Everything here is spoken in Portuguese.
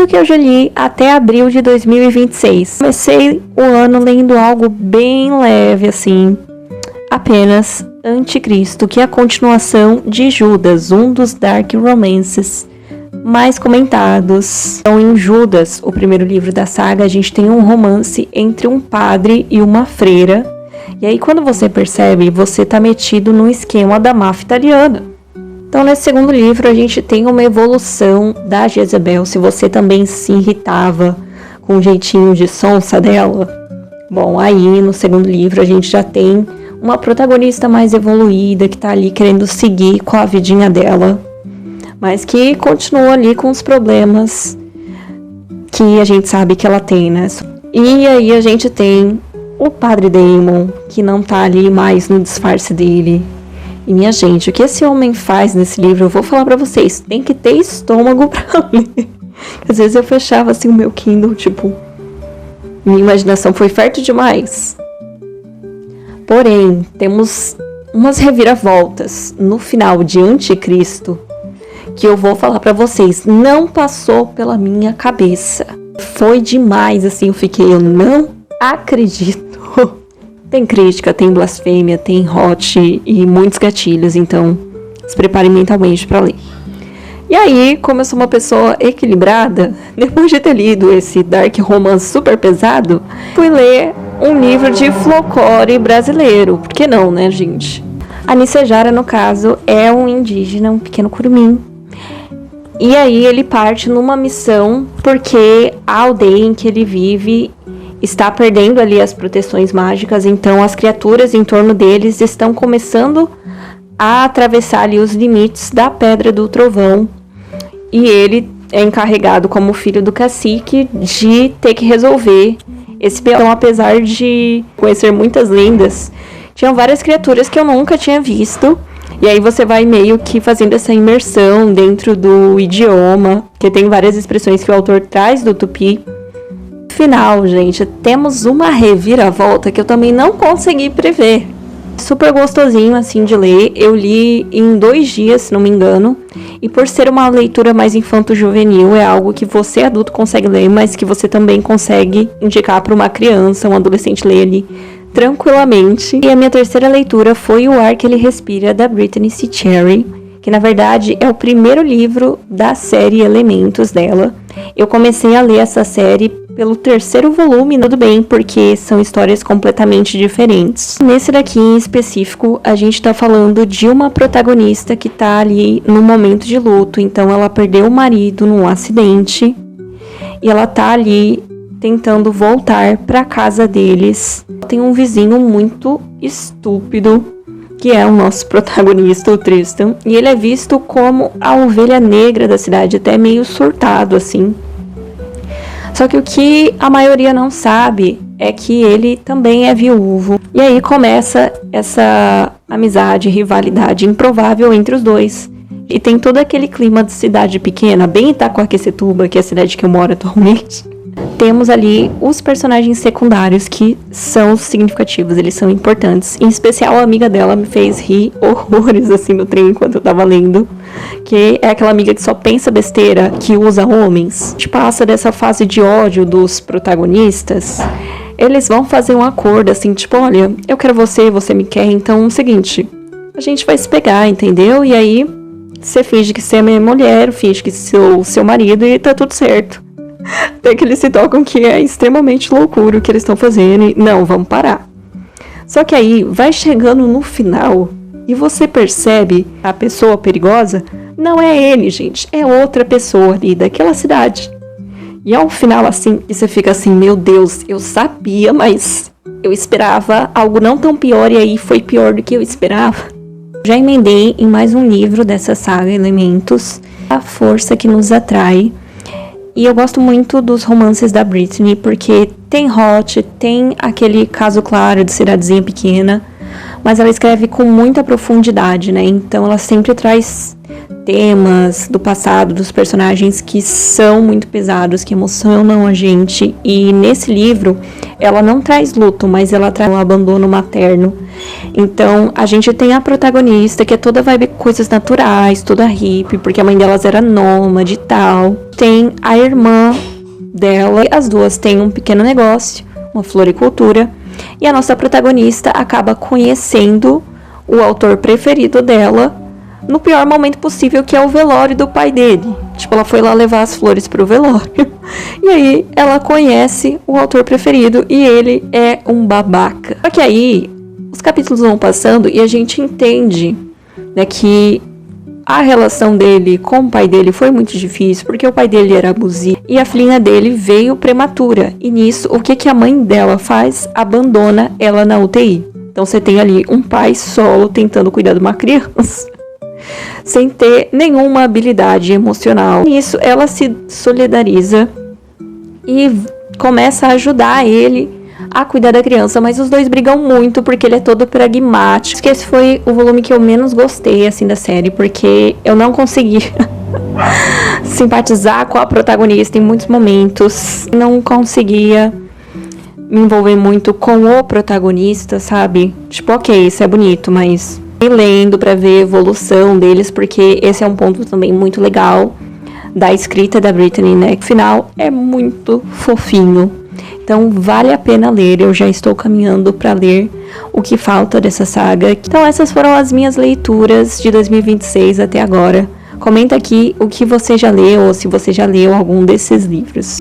tudo que eu já li até abril de 2026. Comecei o ano lendo algo bem leve, assim, apenas Anticristo, que é a continuação de Judas, um dos dark romances mais comentados. Então, em Judas, o primeiro livro da saga, a gente tem um romance entre um padre e uma freira. E aí, quando você percebe, você tá metido no esquema da máfia italiana. Então, nesse segundo livro, a gente tem uma evolução da Jezebel. Se você também se irritava com o jeitinho de sonsa dela, bom, aí no segundo livro a gente já tem uma protagonista mais evoluída, que tá ali querendo seguir com a vidinha dela, mas que continua ali com os problemas que a gente sabe que ela tem, né? E aí a gente tem o Padre Damon, que não tá ali mais no disfarce dele. E minha gente, o que esse homem faz nesse livro, eu vou falar pra vocês, tem que ter estômago pra ler. Às vezes eu fechava assim o meu Kindle, tipo, minha imaginação foi fértil demais. Porém, temos umas reviravoltas no final de Anticristo que eu vou falar pra vocês, não passou pela minha cabeça. Foi demais, assim, eu não acredito. Tem crítica, tem blasfêmia, tem hot e muitos gatilhos, então se preparem mentalmente pra ler. E aí, como eu sou uma pessoa equilibrada, depois de ter lido esse dark romance super pesado, fui ler um livro de folclore brasileiro. Por que não, né, gente? A Nicejara, no caso, é um indígena, um pequeno curumim. E aí ele parte numa missão porque a aldeia em que ele vive está perdendo ali as proteções mágicas, então as criaturas em torno deles estão começando a atravessar ali os limites da Pedra do Trovão. E ele é encarregado, como filho do cacique, de ter que resolver esse B.O. Então, apesar de conhecer muitas lendas, tinham várias criaturas que eu nunca tinha visto. E aí você vai meio que fazendo essa imersão dentro do idioma, que tem várias expressões que o autor traz do tupi. Final, gente, temos uma reviravolta que eu também não consegui prever. Super gostosinho, assim, de ler. Eu li em 2 dias, se não me engano. E por ser uma leitura mais infanto-juvenil, é algo que você, adulto, consegue ler, mas que você também consegue indicar para uma criança, um adolescente ler ali tranquilamente. E a minha terceira leitura foi O Ar que Ele Respira, da Brittany C. Cherry, que na verdade é o primeiro livro da série Elementos dela. Eu comecei a ler essa série pelo 3º volume, tudo bem, porque são histórias completamente diferentes. Nesse daqui em específico, a gente tá falando de uma protagonista que tá ali no momento de luto, então ela perdeu o marido num acidente e ela tá ali tentando voltar pra casa deles. Tem um vizinho muito estúpido, que é o nosso protagonista, o Tristan, e ele é visto como a ovelha negra da cidade, até meio surtado, assim. Só que o que a maioria não sabe é que ele também é viúvo. E aí começa essa amizade, rivalidade improvável entre os dois. E tem todo aquele clima de cidade pequena, bem Itacoaquecetuba, que é a cidade que eu moro atualmente. Temos ali os personagens secundários que são significativos, eles são importantes. Em especial, a amiga dela me fez rir horrores assim no trem enquanto eu tava lendo. Que é aquela amiga que só pensa besteira, que usa homens. A gente passa dessa fase de ódio dos protagonistas. Eles vão fazer um acordo assim, tipo, olha, eu quero você, você me quer, então é o seguinte, a gente vai se pegar, entendeu? E aí, você finge que você é minha mulher, finge que sou seu marido e tá tudo certo. Até que eles se tocam que é extremamente loucura o que eles estão fazendo e não, vamos parar. Só que aí vai chegando no final e você percebe a pessoa perigosa não é ele, gente, é outra pessoa ali daquela cidade. E ao final assim, e você fica assim, meu Deus, eu sabia, mas eu esperava algo não tão pior e aí foi pior do que eu esperava. Já emendei em mais um livro dessa saga Elementos, A Força que Nos Atrai. E eu gosto muito dos romances da Brittany, porque tem hot, tem aquele caso claro de cidadezinha pequena, mas ela escreve com muita profundidade, né? Então ela sempre traz temas do passado dos personagens que são muito pesados, que emocionam a gente. E nesse livro, ela não traz luto, mas ela traz um abandono materno. Então, a gente tem a protagonista, que é toda vibe coisas naturais, toda hippie, porque a mãe delas era nômade e tal. Tem a irmã dela, as duas têm um pequeno negócio, uma floricultura. E a nossa protagonista acaba conhecendo o autor preferido dela no pior momento possível, que é o velório do pai dele. Tipo, ela foi lá levar as flores pro velório. E aí, ela conhece o autor preferido e ele é um babaca. Só que aí, os capítulos vão passando e a gente entende, né, que a relação dele com o pai dele foi muito difícil, porque o pai dele era abusivo e a filhinha dele veio prematura. E nisso, o que a mãe dela faz? Abandona ela na UTI. Então, você tem ali um pai solo tentando cuidar de uma criança, sem ter nenhuma habilidade emocional. Nisso, ela se solidariza e começa a ajudar ele a cuidar da criança, mas os dois brigam muito porque ele é todo pragmático. Acho que esse foi o volume que eu menos gostei, assim, da série, porque eu não consegui simpatizar com a protagonista em muitos momentos. Não conseguia me envolver muito com o protagonista, sabe? Tipo, ok, isso é bonito, mas lendo pra ver a evolução deles, porque esse é um ponto também muito legal da escrita da Brittany, né? O final é muito fofinho. Então vale a pena ler. Eu já estou caminhando para ler o que falta dessa saga. Então essas foram as minhas leituras de 2026 até agora. Comenta aqui o que você já leu ou se você já leu algum desses livros.